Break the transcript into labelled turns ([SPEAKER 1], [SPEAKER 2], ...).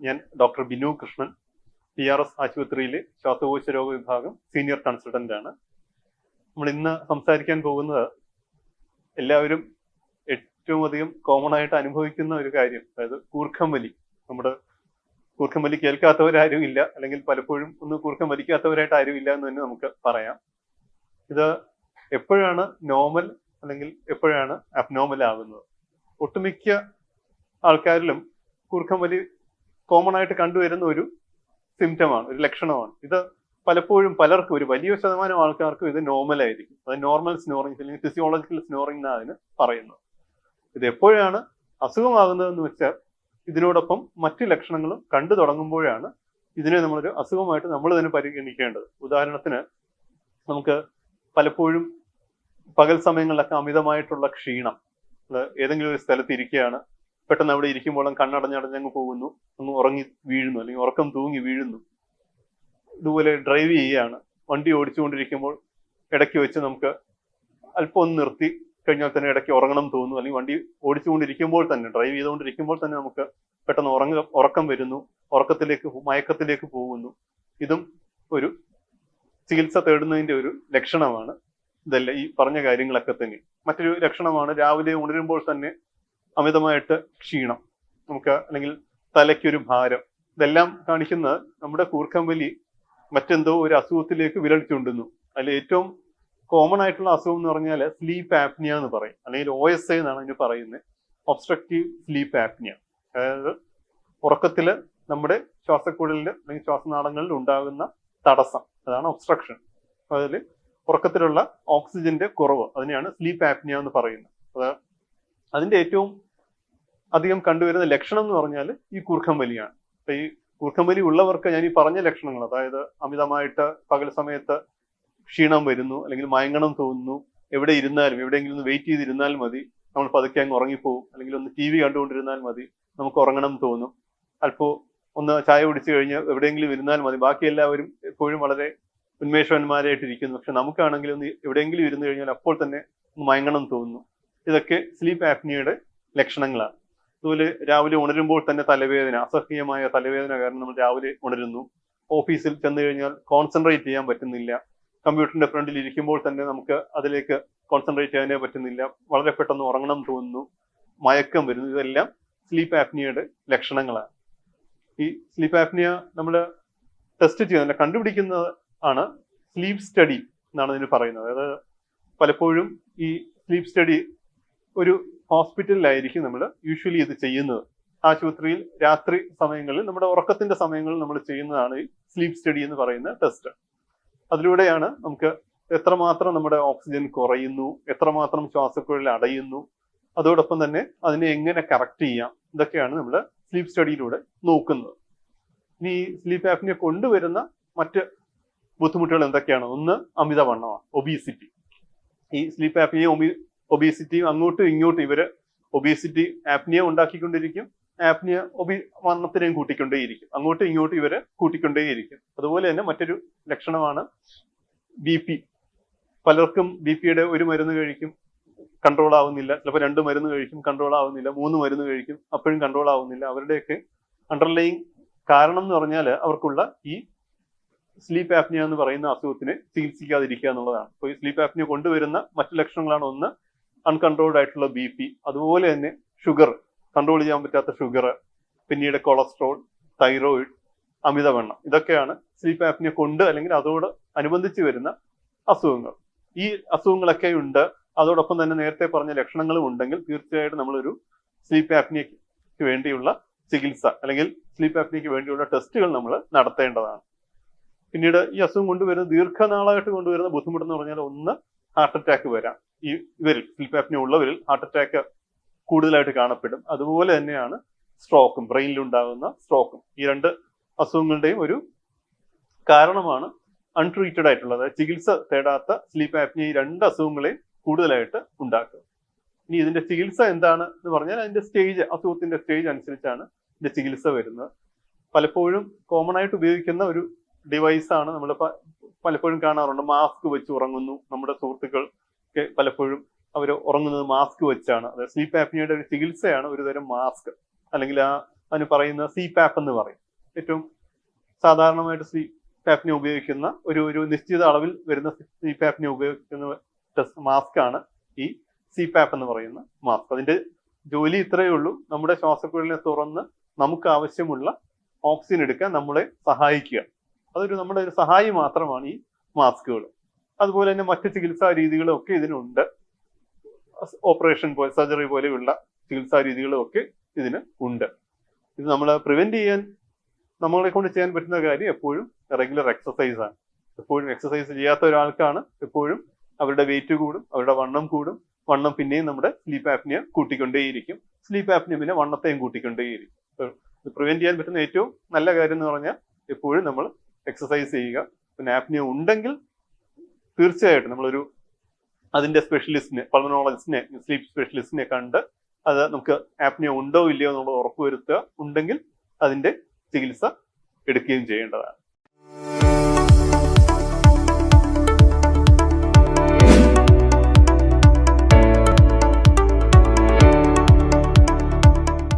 [SPEAKER 1] ഞാൻ doctor Binu Krishnan, PRS ആശുപത്രിയിലെ ശ്വാസകോശ രോഗ വിഭാഗം സീനിയർ കൺസൾട്ടന്റ് ആണ്. നമ്മൾ ഇന്ന് സംസാരിക്കാൻ പോകുന്നത് എല്ലാവരും ഏറ്റവും അധികം കോമൺ ആയിട്ട് അനുഭവിക്കുന്ന ഒരു കാര്യം, അതായത് കൂർക്കം വലി. നമ്മുടെ കൂർക്കം വലി കേൾക്കാത്തവരാരും ഇല്ല, അല്ലെങ്കിൽ പലപ്പോഴും ഒന്ന് കൂർക്കം വലിക്കാത്തവരായിട്ട് ആരും ഇല്ല എന്ന് തന്നെ നമുക്ക് പറയാം. ഇത് എപ്പോഴാണ് നോർമൽ അല്ലെങ്കിൽ എപ്പോഴാണ് അബ്നോർമൽ ആകുന്നത്? ഒട്ടുമിക്ക ആൾക്കാരിലും കൂർക്കം വലി കോമൺ ആയിട്ട് കണ്ടുവരുന്ന ഒരു സിംറ്റമാണ്, ഒരു ലക്ഷണമാണ്. ഇത് പലപ്പോഴും പലർക്കും, ഒരു വലിയ ശതമാനം ആൾക്കാർക്കും ഇത് നോർമൽ ആയിരിക്കും. അത് നോർമൽ സ്നോറിംഗ് അല്ലെങ്കിൽ ഫിസിയോളജിക്കൽ സ്നോറിംഗ് എന്നാണ് അതിന് പറയുന്നത്. ഇത് എപ്പോഴാണ് അസുഖമാകുന്നതെന്ന് വെച്ചാൽ ഇതിനോടൊപ്പം മറ്റു ലക്ഷണങ്ങളും കണ്ടു തുടങ്ങുമ്പോഴാണ് ഇതിനെ നമ്മളൊരു അസുഖമായിട്ട് നമ്മൾ തന്നെ പരിഗണിക്കേണ്ടത്. ഉദാഹരണത്തിന്, നമുക്ക് പലപ്പോഴും പകൽ സമയങ്ങളിലൊക്കെ അമിതമായിട്ടുള്ള ക്ഷീണം, ഏതെങ്കിലും ഒരു സ്ഥലത്ത് ഇരിക്കുകയാണ്, പെട്ടെന്ന് അവിടെ ഇരിക്കുമ്പോഴും കണ്ണടഞ്ഞടഞ്ഞങ്ങ് പോകുന്നു, ഒന്ന് ഉറങ്ങി വീഴുന്നു, അല്ലെങ്കിൽ ഉറക്കം തൂങ്ങി വീഴുന്നു. ഇതുപോലെ ഡ്രൈവ് ചെയ്യുകയാണ്, വണ്ടി ഓടിച്ചുകൊണ്ടിരിക്കുമ്പോൾ ഇടയ്ക്ക് വെച്ച് നമുക്ക് അല്പം ഒന്ന് നിർത്തി കഴിഞ്ഞാൽ തന്നെ ഇടയ്ക്ക് ഉറങ്ങണം തോന്നുന്നു, അല്ലെങ്കിൽ വണ്ടി ഓടിച്ചുകൊണ്ടിരിക്കുമ്പോൾ തന്നെ, ഡ്രൈവ് ചെയ്തുകൊണ്ടിരിക്കുമ്പോൾ തന്നെ നമുക്ക് പെട്ടെന്ന് ഉറക്കം വരുന്നു, മയക്കത്തിലേക്ക് പോകുന്നു. ഇതും ഒരു ചികിത്സ തേടുന്നതിന്റെ ഒരു ലക്ഷണമാണ്. ഇതല്ല ഈ പറഞ്ഞ കാര്യങ്ങളൊക്കെ തന്നെ. മറ്റൊരു ലക്ഷണമാണ് രാവിലെ ഉണരുമ്പോൾ തന്നെ അമിതമായിട്ട് ക്ഷീണം, നമുക്ക് അല്ലെങ്കിൽ തലയ്ക്കൊരു ഭാരം. ഇതെല്ലാം കാണിക്കുന്നത് നമ്മുടെ കൂർക്കം വലി മറ്റെന്തോ ഒരു അസുഖത്തിലേക്ക് വിരൽ ചൂണ്ടുന്നു. അതിൽ ഏറ്റവും കോമൺ ആയിട്ടുള്ള അസുഖം എന്ന് പറഞ്ഞാൽ സ്ലീപ്പ് ആപ്നിയ എന്ന് പറയും, അല്ലെങ്കിൽ OSA എന്നാണ് അതിന് പറയുന്നത്, ഒബ്സ്ട്രക്റ്റീവ് സ്ലീപ്പ് ആപ്നിയ. അതായത് ഉറക്കത്തില് നമ്മുടെ ശ്വാസക്കുഴലിൽ അല്ലെങ്കിൽ ശ്വാസനാളങ്ങളിൽ ഉണ്ടാകുന്ന തടസ്സം, അതാണ് ഒബ്സ്ട്രക്ഷൻ. അതിൽ ഉറക്കത്തിലുള്ള ഓക്സിജന്റെ കുറവ്, അതിനെയാണ് സ്ലീപ്പ് ആപ്നിയ എന്ന് പറയുന്നത്. അതിന്റെ ഏറ്റവും അധികം കണ്ടുവരുന്ന ലക്ഷണം എന്ന് പറഞ്ഞാൽ ഈ കൂർക്കം വലിയാണ്. അപ്പൊ ഈ കൂർക്കം വലി ഉള്ളവർക്ക് ഞാൻ ഈ പറഞ്ഞ ലക്ഷണങ്ങൾ, അതായത് അമിതമായിട്ട് പകൽ സമയത്ത് ക്ഷീണം വരുന്നു, അല്ലെങ്കിൽ മയങ്ങണം തോന്നുന്നു, എവിടെ ഇരുന്നാലും എവിടെയെങ്കിലും ഒന്ന് വെയിറ്റ് ചെയ്തിരുന്നാൽ മതി, നമ്മൾ പതുക്കെ അങ്ങ് ഉറങ്ങിപ്പോകും, അല്ലെങ്കിൽ ഒന്ന് TV കണ്ടുകൊണ്ടിരുന്നാൽ മതി, നമുക്ക് ഉറങ്ങണം തോന്നും, അല്പം ഒന്ന് ചായ കുടിച്ചു കഴിഞ്ഞ് എവിടെയെങ്കിലും ഇരുന്നാൽ മതി, ബാക്കി എല്ലാവരും എപ്പോഴും വളരെ ഉന്മേഷവന്മാരായിട്ടിരിക്കുന്നു, പക്ഷെ നമുക്കാണെങ്കിൽ ഒന്ന് എവിടെയെങ്കിലും ഇരുന്ന് കഴിഞ്ഞാൽ അപ്പോൾ തന്നെ മയങ്ങണം തോന്നുന്നു. ഇതൊക്കെ സ്ലീപ്പ് ആപ്നിയയുടെ ലക്ഷണങ്ങളാണ്. അതുപോലെ രാവിലെ ഉണരുമ്പോൾ തന്നെ തലവേദന, അസഹ്യമായ തലവേദന കാരണം നമ്മൾ രാവിലെ ഉണരുന്നു. ഓഫീസിൽ ചെന്ന് കഴിഞ്ഞാൽ കോൺസെൻട്രേറ്റ് ചെയ്യാൻ പറ്റുന്നില്ല, കമ്പ്യൂട്ടറിന്റെ ഫ്രണ്ടിൽ ഇരിക്കുമ്പോൾ തന്നെ നമുക്ക് അതിലേക്ക് കോൺസെൻട്രേറ്റ് ചെയ്യാനേ പറ്റുന്നില്ല, വളരെ പെട്ടെന്ന് ഉറങ്ങണം തോന്നുന്നു, മയക്കം വരുന്നു. ഇതെല്ലാം സ്ലീപ്പ് ആപ്നിയയുടെ ലക്ഷണങ്ങളാണ്. ഈ സ്ലീപ്പ് ആപ്നിയ നമ്മൾ ടെസ്റ്റ് ചെയ്യുന്ന, കണ്ടുപിടിക്കുന്നത് ആണ് സ്ലീപ്പ് സ്റ്റഡി എന്നാണ് ഇതിന് പറയുന്നത്. അതായത് പലപ്പോഴും ഈ സ്ലീപ്പ് സ്റ്റഡി ഒരു ഹോസ്പിറ്റലിലായിരിക്കും നമ്മൾ യൂഷ്വലി ഇത് ചെയ്യുന്നത്. ആശുപത്രിയിൽ രാത്രി സമയങ്ങളിൽ, നമ്മുടെ ഉറക്കത്തിന്റെ സമയങ്ങളിൽ നമ്മൾ ചെയ്യുന്നതാണ് ഈ സ്ലീപ്പ് സ്റ്റഡി എന്ന് പറയുന്ന ടെസ്റ്റ്. അതിലൂടെയാണ് നമുക്ക് എത്രമാത്രം നമ്മുടെ ഓക്സിജൻ കുറയുന്നു, എത്രമാത്രം ശ്വാസക്കുഴൽ അടയുന്നു, അതോടൊപ്പം തന്നെ അതിനെ എങ്ങനെ കറക്റ്റ് ചെയ്യാം, ഇതൊക്കെയാണ് നമ്മൾ സ്ലീപ്പ് സ്റ്റഡിയിലൂടെ നോക്കുന്നത്. ഇനി ഈ സ്ലീപ്പ് ആപ്നിയ കൊണ്ടുവരുന്ന മറ്റ് ബുദ്ധിമുട്ടുകൾ എന്തൊക്കെയാണ്? ഒന്ന് അമിതവണ്ണമാണ്, ഒബീസിറ്റി. ഈ സ്ലീപ്പ് ആപ്നിയ ഒബീസിറ്റി അങ്ങോട്ടും ഇങ്ങോട്ടും ഇവര് ഒബീസിറ്റി ആപ്നിയ ഉണ്ടാക്കിക്കൊണ്ടിരിക്കും, ആപ്നിയ വണ്ണത്തിനെയും കൂട്ടിക്കൊണ്ടേയിരിക്കും, അങ്ങോട്ടും ഇങ്ങോട്ടും ഇവര് കൂട്ടിക്കൊണ്ടേയിരിക്കും. അതുപോലെ തന്നെ മറ്റൊരു ലക്ഷണമാണ് BP. പലർക്കും BPയുടെ ഒരു മരുന്ന് കഴിക്കും, കൺട്രോൾ ആവുന്നില്ല, ചിലപ്പോൾ 2 മരുന്ന് കഴിക്കും, കൺട്രോൾ ആവുന്നില്ല, 3 മരുന്ന് കഴിക്കും, അപ്പോഴും കൺട്രോൾ ആവുന്നില്ല. അവരുടെയൊക്കെ അണ്ടർലൈങ് കാരണം എന്ന് പറഞ്ഞാൽ അവർക്കുള്ള ഈ സ്ലീപ്പ് ആപ്നിയ എന്ന് പറയുന്ന അസുഖത്തിനെ ചികിത്സിക്കാതിരിക്കുക എന്നുള്ളതാണ്. അപ്പോൾ ഈ സ്ലീപ്പ് ആപ്നിയ കൊണ്ടുവരുന്ന മറ്റു ലക്ഷണങ്ങളാണ് ഒന്ന് അൺകൺട്രോൾഡ് ആയിട്ടുള്ള BP, അതുപോലെ തന്നെ ഷുഗർ, കൺട്രോൾ ചെയ്യാൻ പറ്റാത്ത ഷുഗർ, പിന്നീട് കൊളസ്ട്രോൾ, തൈറോയിഡ്, അമിതവണ്ണം. ഇതൊക്കെയാണ് സ്ലീപ്പ് ആപ്നിയ കൊണ്ട് അല്ലെങ്കിൽ അതോട് അനുബന്ധിച്ച് വരുന്ന അസുഖങ്ങൾ. ഈ അസുഖങ്ങളൊക്കെ ഉണ്ട്, അതോടൊപ്പം തന്നെ നേരത്തെ പറഞ്ഞ ലക്ഷണങ്ങളും ഉണ്ടെങ്കിൽ തീർച്ചയായിട്ടും നമ്മളൊരു സ്ലീപ്പ് ആപ്നിയക്ക് വേണ്ടിയുള്ള ചികിത്സ അല്ലെങ്കിൽ സ്ലീപ്പ് ആപ്നിയക്ക് വേണ്ടിയുള്ള ടെസ്റ്റുകൾ നമ്മൾ നടത്തേണ്ടതാണ്. പിന്നീട് ഈ അസുഖം കൊണ്ടുവരുന്ന, ദീർഘനാളായിട്ട് കൊണ്ടുവരുന്ന ബുദ്ധിമുട്ടെന്ന് പറഞ്ഞാൽ ഒന്ന് ഹാർട്ട് അറ്റാക്ക് വരാം. ഇവരിൽ സ്ലീപ്പ് ആപ്നിയ ഉള്ളവരിൽ ഹാർട്ട് അറ്റാക്ക് കൂടുതലായിട്ട് കാണപ്പെടും. അതുപോലെ തന്നെയാണ് സ്ട്രോക്കും, ബ്രെയിനിലുണ്ടാകുന്ന സ്ട്രോക്കും. ഈ 2 അസുഖങ്ങളുടെയും ഒരു കാരണമാണ് അൺട്രീറ്റഡ് ആയിട്ടുള്ളത്, ചികിത്സ തേടാത്ത സ്ലീപ്പ് ആപ്നിയ ഈ 2 അസുഖങ്ങളെയും കൂടുതലായിട്ട് ഉണ്ടാക്കുക. ഇനി ഇതിന്റെ ചികിത്സ എന്താണ് എന്ന് പറഞ്ഞാൽ അതിന്റെ സ്റ്റേജ്, അസുഖത്തിന്റെ സ്റ്റേജ് അനുസരിച്ചാണ് ഇതിന്റെ ചികിത്സ വരുന്നത്. പലപ്പോഴും കോമൺ ആയിട്ട് ഉപയോഗിക്കുന്ന ഒരു ഡിവൈസാണ്, നമ്മൾ പലപ്പോഴും കാണാറുണ്ട്, മാസ്ക് വെച്ച് ഉറങ്ങുന്നു. നമ്മുടെ സുഹൃത്തുക്കൾ പലപ്പോഴും അവർ ഉറങ്ങുന്നത് മാസ്ക് വെച്ചാണ്. അതായത് സ്ലീപ്പ് ആപ്നിയയുടെ ഒരു ചികിത്സയാണ് ഒരു തരം മാസ്ക്, അല്ലെങ്കിൽ ആ അതിന് പറയുന്ന CPAP എന്ന് പറയും. ഏറ്റവും സാധാരണമായിട്ട് CPAPനെ ഉപയോഗിക്കുന്ന ഒരു നിശ്ചിത അളവിൽ വരുന്ന CPAPനെ ഉപയോഗിക്കുന്ന മാസ്ക് ആണ് ഈ CPAP എന്ന് പറയുന്ന മാസ്ക്. അതിന്റെ ജോലി ഇത്രയേ ഉള്ളൂ, നമ്മുടെ ശ്വാസക്കുഴലിനെ തുറന്ന് നമുക്ക് ആവശ്യമുള്ള ഓക്സിജൻ എടുക്കാൻ നമ്മളെ സഹായിക്കുക. നമ്മുടെ ഒരു സഹായി മാത്രമാണ് ഈ മാസ്കുകൾ. അതുപോലെ തന്നെ മറ്റ് ചികിത്സാ രീതികളും ഒക്കെ ഇതിനുണ്ട്. ഓപ്പറേഷൻ പോലെ, സർജറി പോലെയുള്ള ചികിത്സാ രീതികളും ഒക്കെ ഇതിന് ഉണ്ട്. ഇത് നമ്മൾ പ്രിവെന്റ് ചെയ്യാൻ നമ്മളെ കൊണ്ട് ചെയ്യാൻ പറ്റുന്ന കാര്യം എപ്പോഴും റെഗുലർ എക്സസൈസ് ആണ്. എപ്പോഴും എക്സസൈസ് ചെയ്യാത്ത ഒരാൾക്കാണ് എപ്പോഴും അവരുടെ വെയിറ്റ് കൂടും, അവരുടെ വണ്ണം കൂടും. വണ്ണം പിന്നെയും നമ്മുടെ സ്ലീപ്പ് ആപ്നിയ കൂട്ടിക്കൊണ്ടേയിരിക്കും. സ്ലീപ്പ് ആപ്നിയ പിന്നെ വണ്ണത്തെയും കൂട്ടിക്കൊണ്ടേയിരിക്കും. ഇത് പ്രിവെന്റ് ചെയ്യാൻ പറ്റുന്ന ഏറ്റവും നല്ല കാര്യം എന്ന് പറഞ്ഞാൽ എപ്പോഴും നമ്മൾ എക്സസൈസ് ചെയ്യുക. പിന്നെ ആപ്നിയ ഉണ്ടെങ്കിൽ തീർച്ചയായിട്ടും നമ്മളൊരു അതിന്റെ സ്പെഷ്യലിസ്റ്റിനെ, പൾമനോളജിസ്റ്റിനെ, സ്ലീപ്പ് സ്പെഷ്യലിസ്റ്റിനെ കണ്ട് അത് നമുക്ക് ആപ്നിയ ഉണ്ടോ ഇല്ലയോ എന്നുള്ള ഉറപ്പുവരുത്തുക. ഉണ്ടെങ്കിൽ അതിന്റെ ചികിത്സ എടുക്കുകയും ചെയ്യേണ്ടതാണ്.